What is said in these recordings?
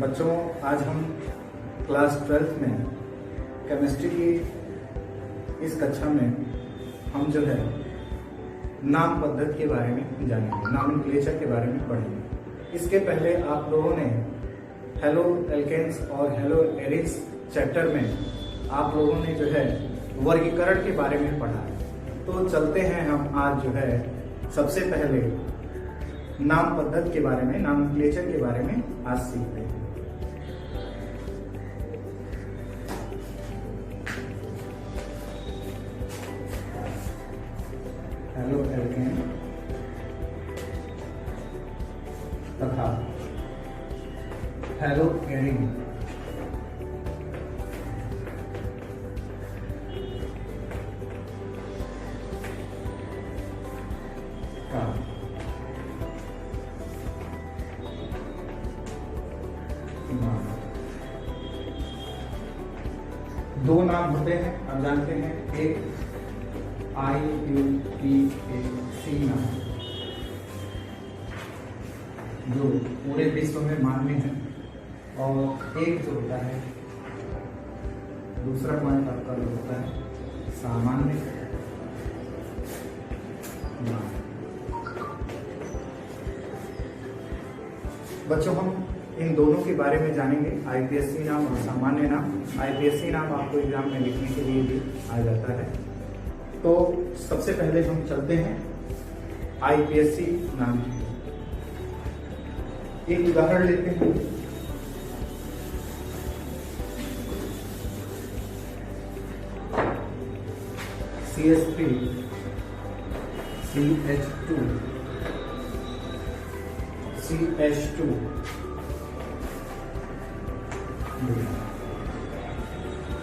बच्चों, आज हम क्लास 12th में केमिस्ट्री की इस कक्षा में हम जो है नाम पद्धति के बारे में जानेंगे, नॉमेनक्लेचर के बारे में पढ़ेंगे। इसके पहले आप लोगों ने हेलो एल्केन्स और हेलो एरिक्स चैप्टर में आप लोगों ने जो है वर्गीकरण के बारे में पढ़ा है। तो चलते हैं हम आज जो है सबसे पहले नाम पद्धति के बारे में, नॉमेनक्लेचर के बारे में आज सीखते हैं। हेलो एल्केन तथा हेलो एरिन का दो नाम होते हैं, आप जानते हैं। एक IUPAC नाम जो पूरे विश्व में मान्य है, और एक जो होता है दूसरा पॉइंट आपका जो होता है सामान्य नाम। बच्चों, हम इन दोनों के बारे में जानेंगे, IPSC नाम और सामान्य नाम। IPSC नाम आपको एग्जाम में लिखने के लिए भी आ जाता है। तो सबसे पहले हम चलते हैं IPSC नाम की। एक उदाहरण लेते हैं। CH3 CH2 CH2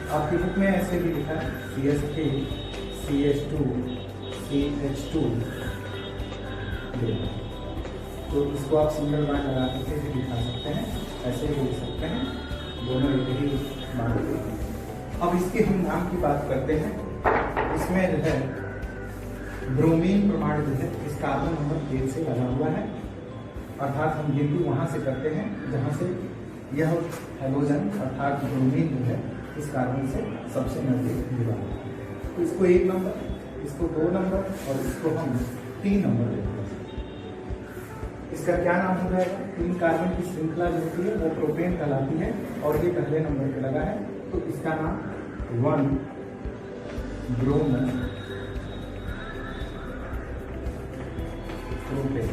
आपकी बुक में ऐसे भी लिखा है CH3 CH2 CH2। तो इसको आप सिंगल बार लगा के भी दिखा सकते हैं, ऐसे भी लिख सकते हैं, दोनों एक ही बात हैं। अब इसके हम नाम की बात करते हैं। इसमें जो है ब्रोमीन प्रमाण जो है इस कार्बन नंबर 1 से लगा हुआ है, अर्थात हम गिनती वहां से करते हैं जहां से यह हेलोजन अर्थात ब्रोमीन जो है इस कार्बन से सबसे नजदीक जुड़ा हुआ है। तो इसको 1 नंबर, इसको 2 नंबर और इसको हम 3 नंबर देते हैं। इसका क्या नाम हो जाएगा? 3 कार्बन की श्रृंखला जो होती है वो प्रोपेन कहलाती है, और ये पहले नंबर पे लगा है, तो इसका नाम 1 ब्रोमो प्रोपेन,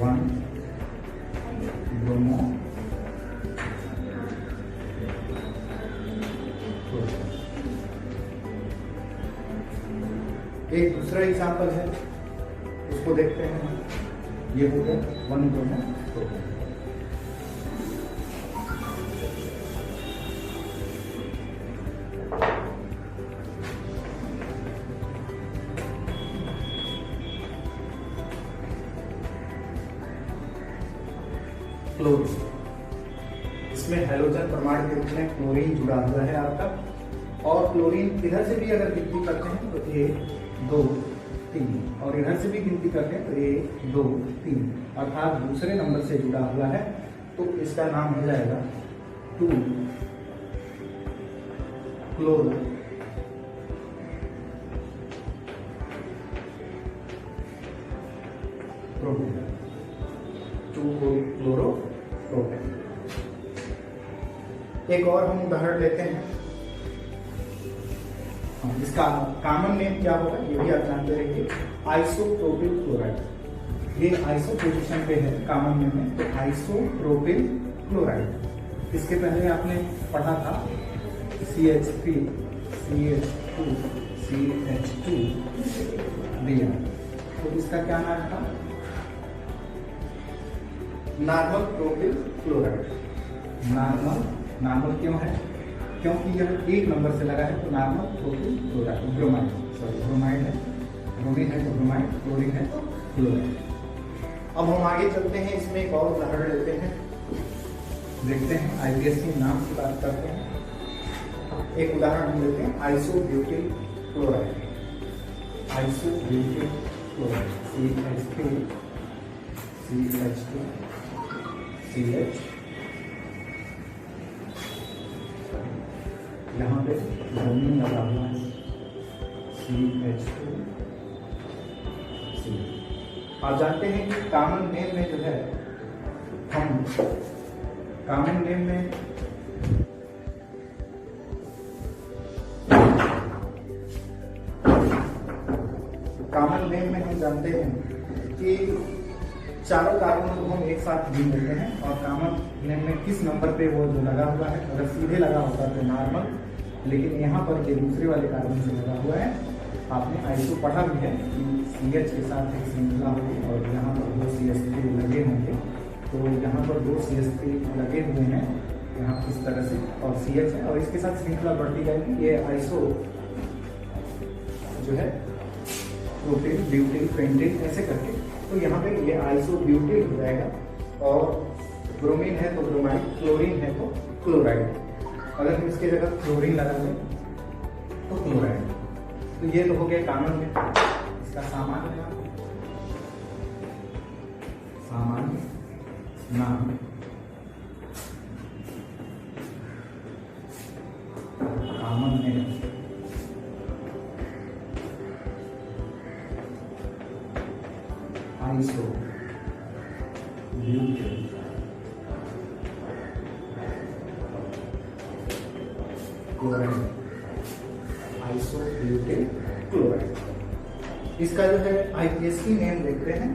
1 ब्रोमो प्रोपेन। एक दूसरा एग्जाम्पल है, उसको देखते हैं। ये हो गया 1 ब्रोमो प्रोपेन। क्लोरीन, इसमें हेलोजन प्रमाण के रूप में क्लोरीन जुड़ा हुआ है आपका, और क्लोरीन इधर से भी अगर गिनती करते हैं तो 1 2 3, और इधर से भी गिनती करते हैं तो 1 2 3, अर्थात दूसरे नंबर से जुड़ा हुआ है, तो इसका नाम हो जाएगा 2 क्लोरो प्रोपेन, 2 क्लोरो प्रोपेन। एक और हम उदाहरण लेते हैं। इसका कॉमन नेम क्या होगा ये भी आप जानते रहिए, आइसोप्रोपिल क्लोराइड। ये आइसो पोजीशन पे है कॉमन नेम में, तो आइसोप्रोपिल क्लोराइड। इसके पहले आपने पढ़ा था CH3 CH2 CH2 दिया, तो इसका क्या नाम था? Normal propyl chloride. नॉर्मल क्यों है? क्योंकि यह 1 नंबर से लगा है, तो नॉर्मल प्रोपिल क्लोराइड, ब्रोमाइड है, ब्रोमीन है तो ब्रोमाइड, क्लोरीन है तो क्लोराइड। अब हम आगे चलते हैं, इसमें एक और उदाहरण लेते हैं, देखते हैं। IPSC नाम की बात करते हैं। एक उदाहरण हम लेते हैं, isobutyl chloride. Isobutyl chloride CH3 CH2 CH, यहाँ पे ब्रोमीन लगा हुआ है CH2 C। आप जानते हैं कि कॉमन नेम में जो है हम कॉमन नेम में हम जानते हैं कि चारों कार्बन को हम एक साथ गिन लेते हैं और कॉमन नेम में किस नंबर पे वो जो लगा हुआ है, अगर सीधे लगा होता तो नॉर्मल, लेकिन यहाँ पर ये दूसरे वाले कार्बन से लगा हुआ है। आपने आइसो पढ़ा भी है कि CH के साथ एक श्रृंखला होगी और यहाँ पर 2 CH3 लगे होंगे, तो यहाँ पर 2 CH3 लगे हुए हैं यहाँ इस तरह से और CH है और इसके साथ श्रृंखला बढ़ती जाएगी। ये आइसो जो है प्रोटीन ब्यूटिल पेंटिन ऐसे करके, तो यहाँ पे ये आइसो ब्यूटिल हो जाएगा और ब्रोमीन है तो ब्रोमाइड, क्लोरीन है तो क्लोराइड। अगर हम इसके जगह क्लोरीन लगा दें तो क्लोराइड। तो ये तो हो गया कॉमन में। इसका सामान्य नाम common name iso butyl chloride, iso butyl chloride. इसका जो है IPSC नेम देखते हैं,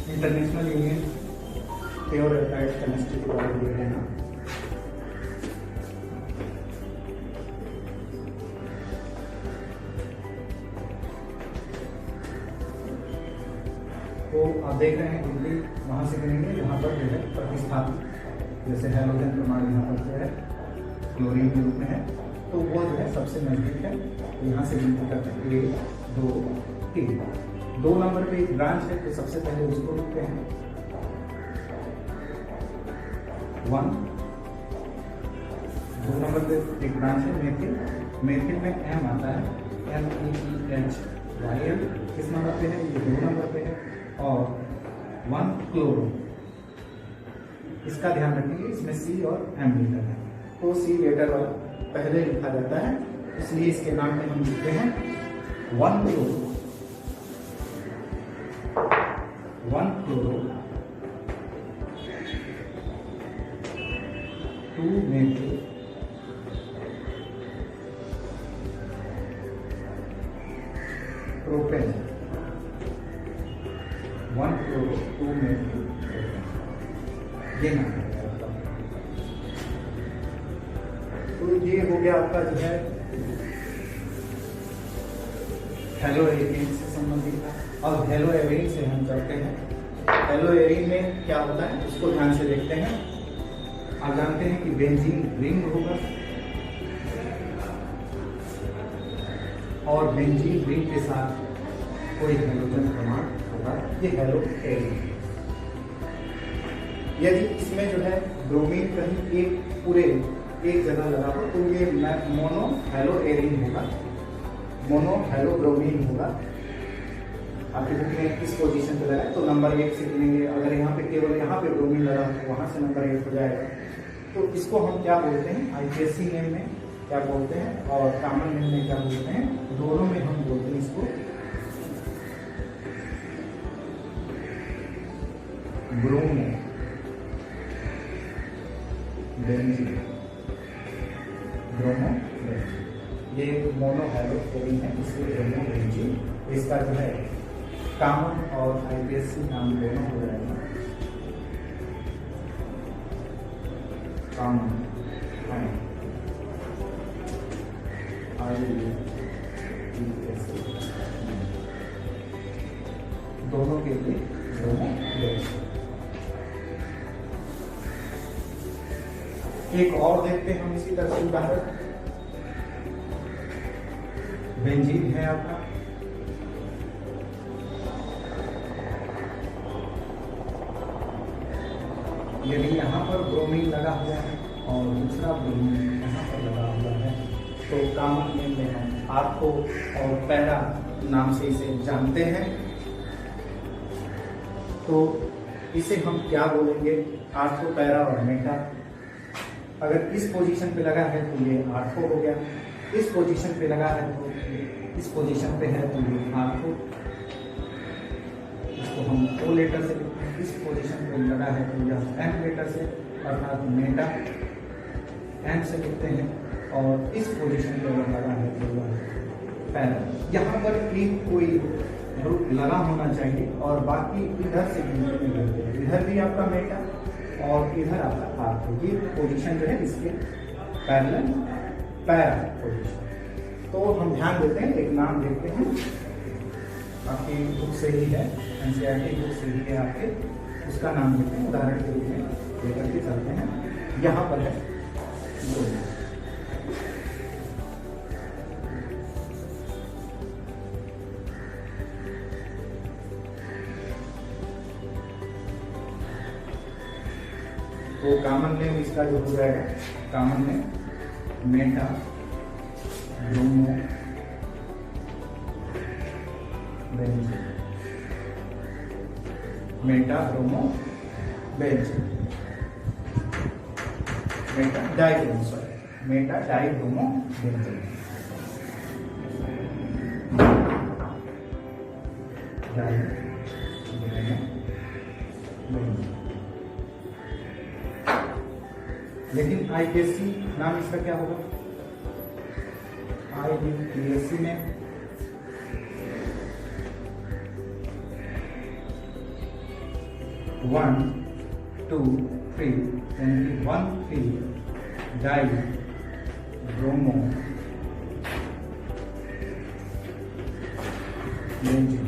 international union pure alkyd chemistry के बारे में देख रहे हैं। तो आप देख रहे हैं हिंदी वहां से गिनेंगे जहां पर जो है प्रतिस्थापित, जैसे हैलोजन प्रमाण यहाँ पर जो है क्लोरीन के रूप में है, तो वो जो है सबसे नजदीक है। तो यहाँ से गिनती करते हैं 1 2 3। 2 नंबर पे एक ब्रांच है तो सबसे पहले उसको लिखते हैं 1। 2 नंबर पे एक ब्रांच है मेथिल, मेथिल में M आता है METHYL, किस नंबर पे है? ये 2 नंबर पे है। और 1 क्लोरो, इसका ध्यान रखेंगे, इसमें C और M लेटर है, तो C लेटर वाला पहले लिखा जाता है, इसलिए इसके नाम में हम लिखते हैं 1 क्लोरो 2 मेथिल 1 क्लोरो 2 मेथिल, ये नाम है। तो ये हो गया आपका जो है हेलोएरीन से संबंधित है। अब हेलोएरीन से हम चलते हैं। हेलोएरीन में क्या होता है उसको ध्यान से देखते हैं। आप जानते हैं कि बेंजीन रिंग होगा और बेंजीन रिंग के साथ कोई हेलोजन प्रमाण होगा, ये हेलोएरीन। यदि इसमें जो है ब्रोमीन कहीं एक जगह लगा हो तो ये मोनो हेलोएरीन होगा, मोनो हेलोब्रोमीन होगा। आपकी बुक में किस पोजीशन पे लगा है तो नंबर 1 से गिनेंगे। अगर यहाँ पे केवल यहाँ पे ब्रोमीन लगा तो वहां से नंबर 1 हो जाएगा। तो इसको हम क्या बोलते हैं? IPSC नेम में क्या बोलते हैं और कॉमन नेम में क्या बोलते हैं? दोनों में हम बोलते हैं इसको ब्रोमो बेंजीन, ब्रोमो बेंजीन। ये मोनो हेलोएरीन है, इसलिए ब्रोमो बेंजीन। इसका जो है कॉमन और IPSC नाम दोनों हो जाएगा। कॉमन IPSC दोनों के लिए ब्रोमो बेंजीन। एक और देखते हैं हम इसी तरह से उदाहरण। बेंजीन है आपका, यदि यहाँ पर ब्रोमीन लगा हुआ है और दूसरा ब्रोमीन यहाँ पर लगा हुआ है तो कॉमन नेम में हम आपको और पैरा नाम से इसे जानते हैं। तो इसे हम क्या बोलेंगे, आर्थो, पैरा और मेटा। अगर इस पोजीशन पे लगा है तो ये आर्थो हो गया, इस पोजीशन पे लगा है तो इस पोजीशन पे है तो ये आर्थो, इसको हम ओ लेटर से लिखते हैं। इस पोजीशन पे लगा है तो यह एम लेटर से अर्थात मेटा, एम से लिखते हैं। और इस पोजीशन पे अगर लगा है तो यह पैरा। यहाँ पर एक कोई ग्रुप लगा होना चाहिए और बाकी इधर से गिनती में करते हैं। इधर भी आपका मेटा और इधर आपका आर्थो, ये पोजीशन जो है इसके पैरेलल पैरा पोजीशन। तो हम ध्यान देते हैं, एक नाम देखते हैं, आपकी बुक से ही है, एनसीईआरटी बुक से ही है आपके, उसका नाम लेते हैं, उदाहरण के रूप में लेकर के चलते हैं। यहाँ पर है ब्रोमो, तो कॉमन नेम इसका जो हो जाएगा, common name Meta bromo benzene, Meta bromo benzene, Meta dibromo, sorry Meta dibromo benzene, लेकिन आईपीएससी नाम इसका क्या होगा, आईपीएससी में वन टू थ्री यानी 1,3 डाई ब्रोमो बेंजीन।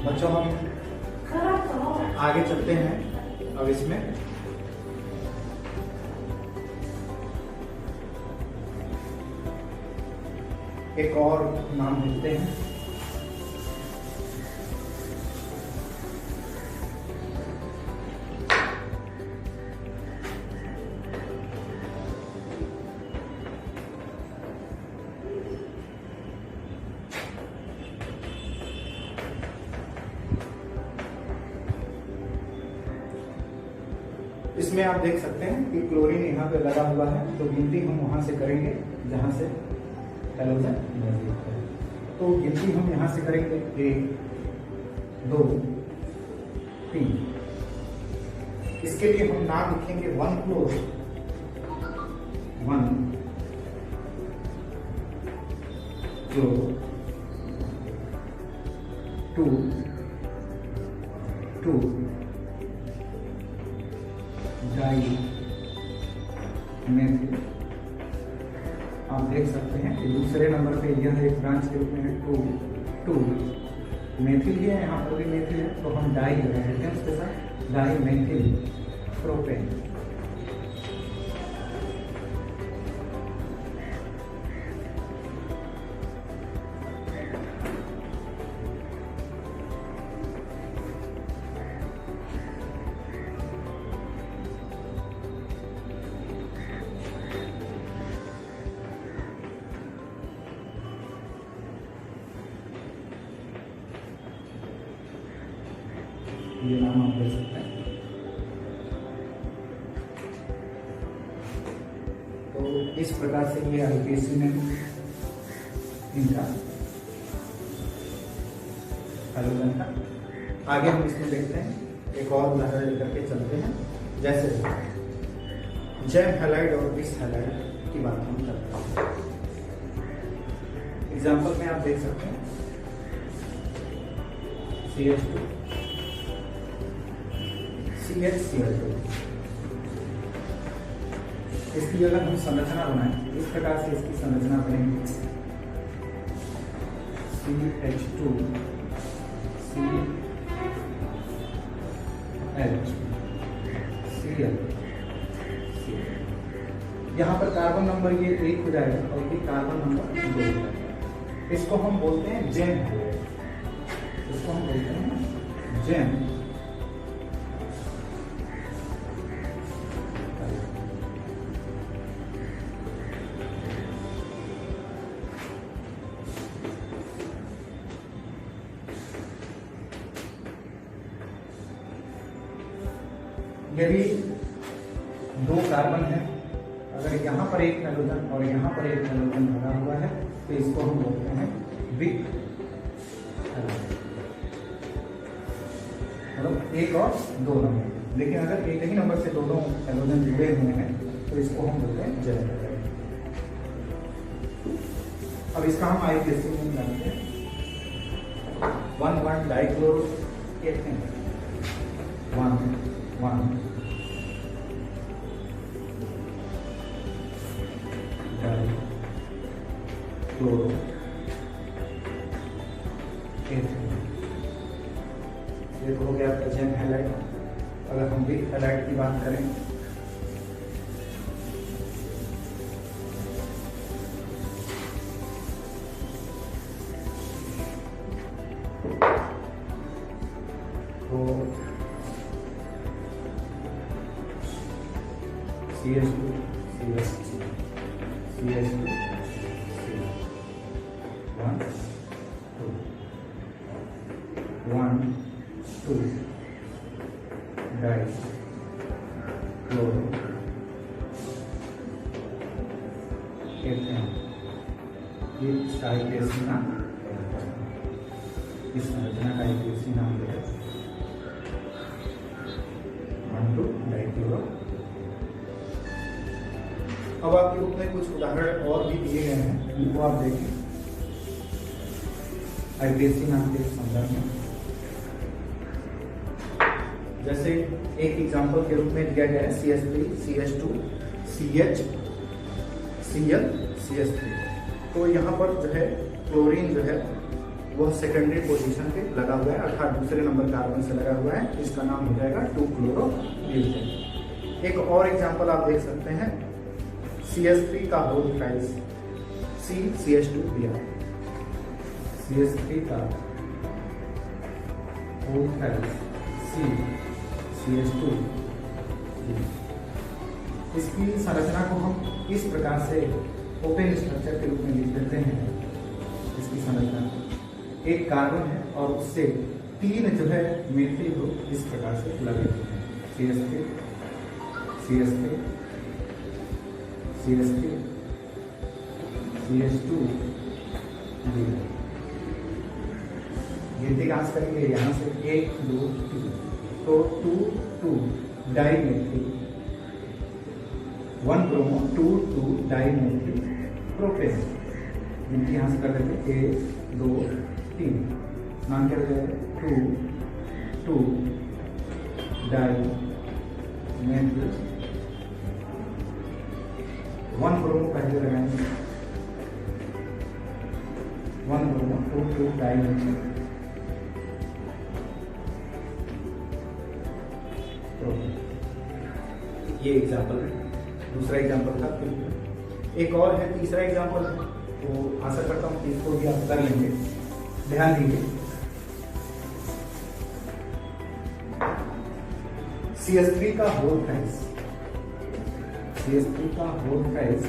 बच्चों हम आगे चलते हैं। अब इसमें एक और नाम लिखते हैं, इसमें आप देख सकते हैं कि क्लोरीन यहाँ पे लगा हुआ है, तो गिनती हम वहां से करेंगे जहां से हैलोजन मौजूद है। तो गिनती हम यहाँ से करेंगे 1 2 3। इसके लिए हम नाम लिखेंगे 1 क्लोज, 1 क्लोज, 2 2 डाई मेथिल। आप देख सकते हैं कि दूसरे नंबर पे यह एक ब्रांच के रूप में है 2 मेथिल ही है, यहाँ पर भी मेथिल है, तो हम डाई लगा देते हैं उसके साथ, डाई मेथिल प्रोपेन। ये नाम आप दे सकते हैं। तो इस प्रकार से ये आईपीएससी में इनका हैलोजन का। आगे हम इसमें देखते हैं, एक और उदाहरण लेकर के चलते हैं। जैसे जैम हैलाइड और बिस हैलाइड की बात हम करते हैं। एग्जाम्पल में आप देख सकते हैं CH2 CHCl2। इसकी अगर हम संरचना बनाएं, इस प्रकार से इसकी संरचना बनेगी CH2 ClCl। यहाँ पर कार्बन नंबर ये 1 हो जाएगा और ये कार्बन नंबर 2 हो जाएगा। इसको हम बोलते हैं जेम हैलाइड, इसको हम बोलते हैं जेम यदि दो कार्बन है, अगर यहाँ पर एक हैलोजन और यहाँ पर एक हैलोजन भरा हुआ है तो इसको हम बोलते हैं विक हैलोजन, मतलब एक और दो नंबर। लेकिन अगर एक ही नंबर से दोनों हैलोजन जुड़े हुए हैं तो इसको हम बोलते हैं जैव हैलोजन। अब इसका हम आईपीएससी में जानते हैं। 1,1 डाइक्लोरो कहते हैं, 1,1 डाइक्लोरो ये तो हो गया आपका जैव हैलाइड। अगर हम विक हैलाइड की बात करें तो CH2 CH2 CH2 1 2 1 2 डाइक्लोरो ये आईपीएससी नाम, इस संरचना का आईपीएससी नाम है 1,2 डाइक्लोरो। अब आपके बुक में कुछ उदाहरण और भी दिए गए हैं, उनको आप देखें आईपीएससी नाम के संदर्भ में। जैसे एक एग्जांपल के रूप में दिया गया है CH3 CH2 CH Cl CH3। तो यहाँ पर जो है क्लोरीन जो है वो सेकेंडरी पोजीशन पे लगा हुआ है, अर्थात दूसरे नंबर कार्बन से लगा हुआ है। इसका नाम हो जाएगा 2-क्लोरो-ब्यूटेन। एक और एग्जांपल आप देख सकते हैं CH3 का होल प्राइस CH2 दिया, CH3 का होल प्राइस CH2। इसकी संरचना को हम इस प्रकार से ओपन स्ट्रक्चर के रूप में लिख देते हैं। इसकी संरचना एक कार्बन है और उससे तीन जो है मिथाइल ग्रुप इस प्रकार से लगे हुए हैं, CH3 CH3 CH3 CH2 गिनती कहाँ से करेंगे, यहाँ से 1 2 3, तो 2 डाइमेथिल 1 ब्रोमो 2 डाइमेथिल प्रोपेन। गिनती यहाँ से कर देते 1 2 3, नाम क्या हो जाएगा 2 डाइमेथिल 1 ब्रोमो पहले लगाएंगे, 1 ब्रोमो 2 डाइमेथिल प्रोपेन। ये एग्जाम्पल है, दूसरा एग्जाम्पल था। एक और है, तीसरा एग्जाम्पल है, तो आशा करता हूँ कि इसको भी आप कर लेंगे। ध्यान दीजिए CH3 का होल प्राइस, CH3 का होल प्राइस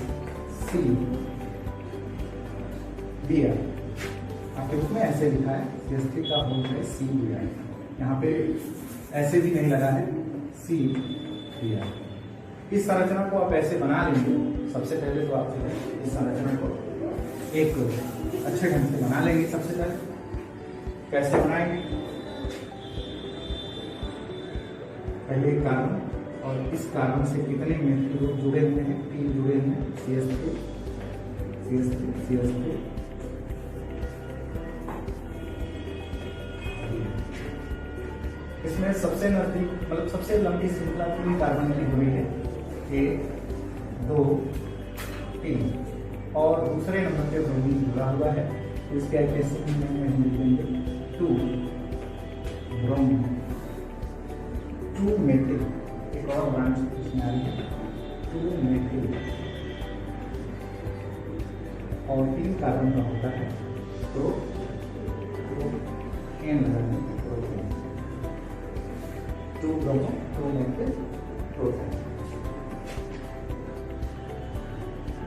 C दिया, आपके बुक में ऐसे लिखा है CH3 का होल प्राइस C दिया है, यहाँ पे ऐसे भी नहीं लगा है, C दिया। इस संरचना को आप ऐसे बना लेंगे। सबसे पहले तो आप जो है इस संरचना को एक अच्छे ढंग से बना लेंगे। सबसे पहले कैसे बनाएंगे, पहले एक कार्बन और इस कार्बन से कितने मिथाइल ग्रुप जुड़े हुए हैं, 3 जुड़े हुए हैं, CH3 CH3 CH3। इसमें सबसे नजदीक मतलब सबसे लंबी श्रृंखला 3 कार्बन की हुई है, 1 2 3, और दूसरे नंबर पे ब्रोमीन जुड़ा हुआ है, तो इसके आईपीएससी में हम लिख देंगे 2 ब्रोमीन 2 मेथिल। एक और ब्रांच इसमें आ रही है 2 मेथिल, और 3 कार्बन का होता है, तो एन लगा 2 ब्रोमो 2 मेथिल प्रोपेन।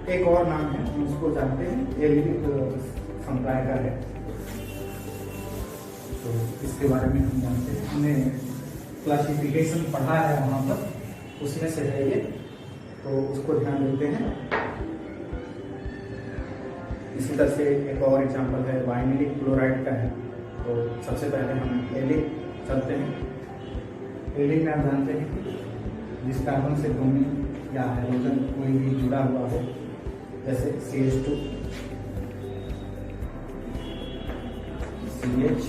एक और नाम है, हम उसको जानते हैं एल्डिक संप्राय का है, तो इसके बारे में हम जानते हैं, हमने क्लासिफिकेशन पढ़ा है वहां पर। उसमें से है ये, तो उसको ध्यान देते हैं। इसी तरह से एक और एग्जांपल है वाइनिलिक क्लोराइड का है। तो सबसे पहले हम एलिक चलते हैं। एलिक में आप जानते हैं कि जिस कार्बन से ब्रोमीन या हाइड्रोजन कोई भी जुड़ा हुआ हो, जैसे CH2 CH,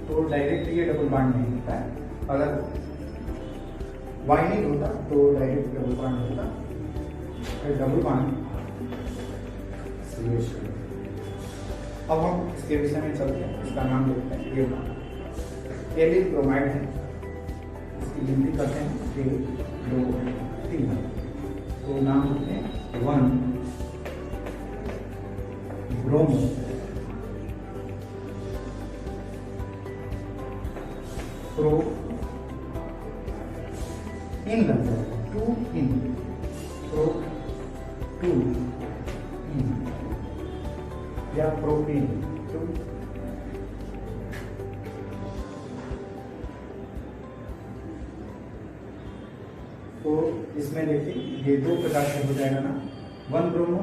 तो डायरेक्ट ये डबल बॉन्ड नहीं होता है। अगर वाइनिल होता तो डायरेक्ट डबल बॉन्ड होता, फिर डबल बॉन्ड CH2। अब हम इसके विषय में चलते हैं, इसका नाम देखते हैं। ये एलिल ब्रोमाइड है, इसकी गिनती करते हैं 1 2 3। तो नाम लिखते हैं 1 ब्रोमो, प्रो इन लग जाएगा 2 इन, प्रो 2 इन या प्रोपीन 2। तो इसमें देखिए ये 2 प्रकार से हो जाएगा ना, 1 ब्रोमो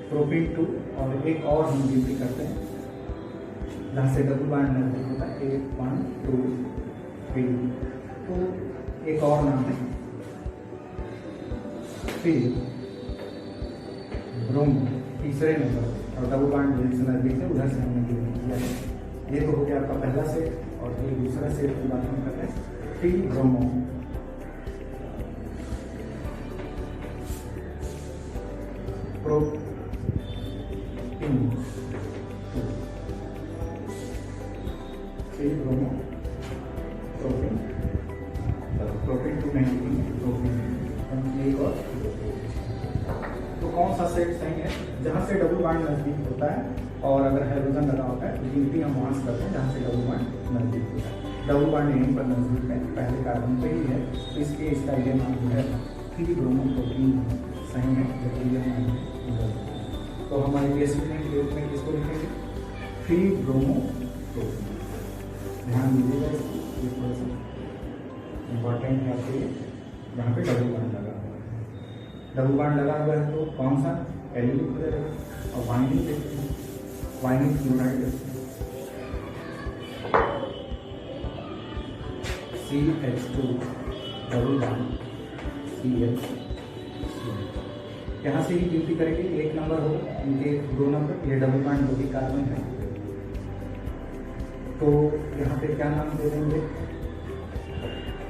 प्रोपीन 2, और एक और हम गिनती करते हैं जहाँ से डबल बॉन्ड नहीं होता है 1 2 3। तो एक और नाम है फिर ब्रोमो, तीसरे नंबर, और डबल बॉन्ड से नजदीक है उधर से हमने गिनती किया है। ये तो हो गया आपका पहला सेट, और ये दूसरा सेट की बात हम करते हैं। फिर ब्रोमो प्रोपीन 2, फिर ब्रोमो प्रोपीन 2 नहीं, प्रोपीन एक और। तो कौन सा सेट सही है? जहाँ से डबल बॉन्ड नजदीक होता है, और अगर हाइड्रोजन लगा होता है तो गिनती हम वहाँ से करते हैं जहाँ से डबल बॉन्ड नजदीक होता है। डबल बॉन्ड यहीं पर नजदीक है, पहले कार्बन पे ही है, तो इसके इसका ये नाम जो है फिर ब्रोमो प्रोपीन सही है, जबकि ये नाम है। तो हमारे बेसिक के रूप में किसको लिखेंगे? फिर ब्रोमो प्रोपीन। ध्यान दीजिएगा, ये थोड़ा सा इम्पॉर्टेंट है आपके लिए। यहाँ पे डबल बॉन्ड लगा हुआ है, डबल बॉन्ड लगा हुआ है तो कौन सा? एलिलिक हो जाएगा। और वाइनिल देखते हैं, वाइनिल क्लोराइड देखते हैं, CH2 डबल बॉन्ड CH। यहाँ से ही गिनती करेंगे, 1 नंबर हो, इनके 2 नंबर, ये डबल बॉन्ड 2 कार्बन है। तो यहाँ पे क्या नाम दे देंगे?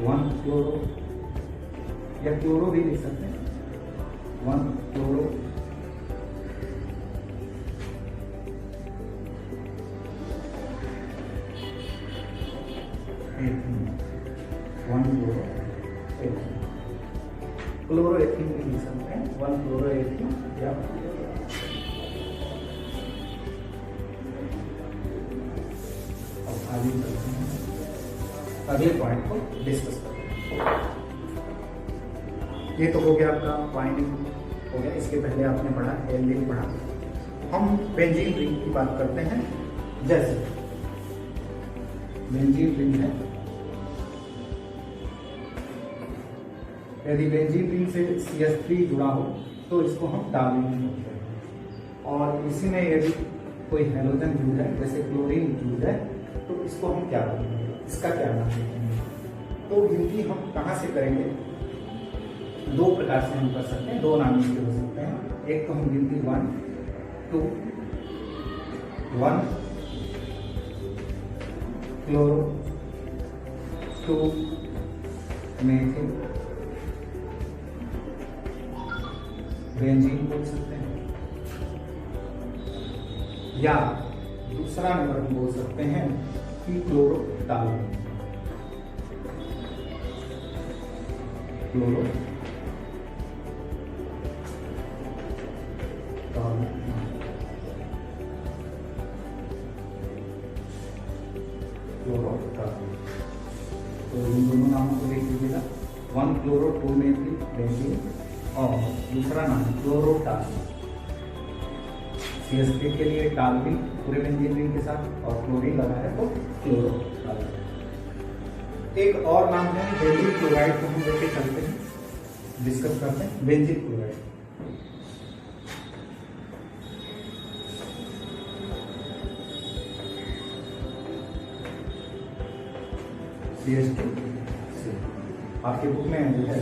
1 क्लोरो, या क्लोरो भी लिख सकते हैं, 1 chloro, 1 chloro ethene, chloro ethene भी लिख सकते हैं, 1 क्लोरो एथीन या आगे चलते हैं, अगले पॉइंट को डिस्कस करते हैं। ये तो हो गया आपका वाइनिल हो गया। इसके पहले आपने पढ़ा एल्डिहाइड पढ़ा। हम बेंजीन रिंग की बात करते हैं। जैसे बेंजीन रिंग है, यदि बेंजीन रिंग से CH3 जुड़ा हो तो इसको हम टॉल्यूइन बोलते हैं। और इसी में यदि कोई हैलोजन जुड़ जाए, जैसे क्लोरीन जुड़ जाए, तो इसको हम क्या बोलेंगे? इसका क्या नाम देंगे? तो गिनती हम कहाँ से करेंगे? 2 प्रकार से हम कर सकते हैं, 2 नाम इसके हो सकते हैं। एक तो हम गिनती 1 2 1 क्लोरो 2 मेथिल बेंजीन बोल सकते हैं, या दूसरा नंबर हम बोल सकते हैं कि क्लोरो टॉल्यूइन, क्लोरो तो इन दोनों नामों को लिख लीजिएगा, 1 क्लोरो 2 मेथिल बेंजीन, और दूसरा नाम क्लोरो टॉल्यूइन। CH3 के लिए टॉल्यूइन पूरे बेंजीन रिंग के साथ, और क्लोरीन लगा है तो क्लोरो टॉल्यूइन। एक और नाम है बेंजील क्लोराइड को हम लेके चलते हैं, डिस्कस करते हैं। बेंजील क्लोराइड CH2 आपके बुक में जो है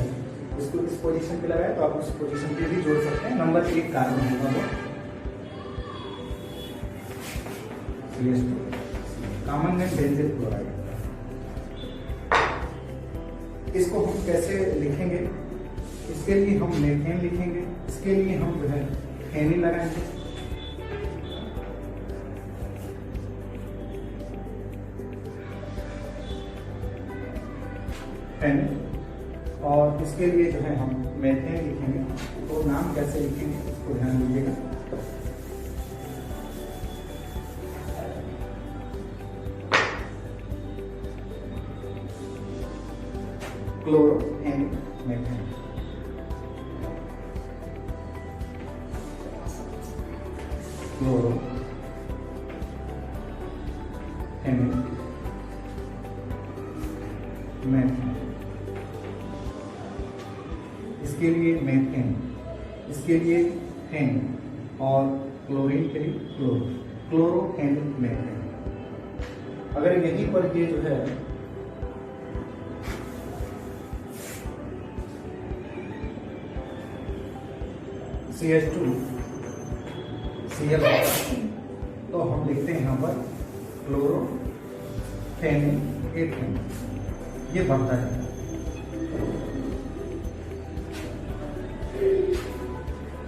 इसको इस पोजीशन पे लगाया तो आप उस पोजीशन पे भी जोड़ सकते हैं। नंबर 1 कार्बन होगा वो CH2, कॉमन नेम बेंजील क्लोराइड। इसको हम कैसे लिखेंगे? इसके लिए हम मेथेन लिखेंगे, इसके लिए हम जो है फेनी लगाएंगे। फेनी, और इसके लिए जो है हम मेथेन लिखेंगे। तो नाम कैसे लिखेंगे इसको ध्यान दीजिएगा। Chloro and methane. Chloro and methane. इसके लिए मेथेन, इसके लिए फेन, और क्लोरीन के लिए क्लोरो। Chloro and methane. अगर यहीं पर ये जो है CH2 Cl तो हम लिखते हैं यहाँ पर क्लोरो फेन एथेन। ये बढ़ता है।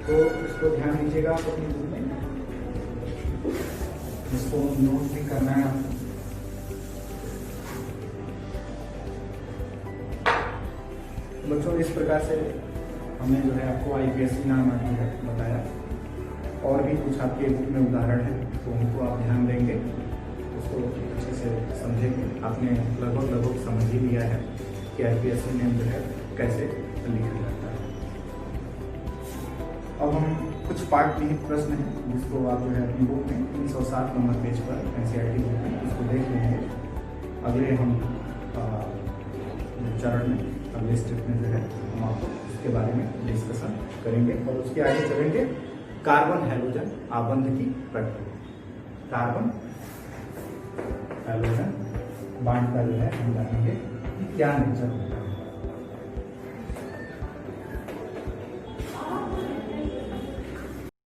तो इसको ध्यान दीजिएगा आप अपनी बुक में, इसको नोट भी करना है आपको। बच्चों इस प्रकार से हमने जो है आपको IPSC नाम बताया। और भी कुछ आपके बुक में उदाहरण है तो उनको आप ध्यान देंगे, उसको अच्छे से समझेंगे। आपने लगभग समझ ही लिया है कि IPSC नेम जो है कैसे लिखा जाता है। अब हम कुछ पार्ट निहित प्रश्न हैं जिसको आप जो है अपनी बुक में 307 नंबर पेज पर NCERT बुक में उसको देख लेंगे। अगले हम चरण में, अगले स्टेप में जो है हम आपको इसके बारे में डिस्कशन करेंगे और उसके आगे चलेंगे कार्बन हैलोजन आबंध की प्रक्रिया। कार्बन हैलोजन बांड का जो है हम जानेंगे कि क्या नेचर है।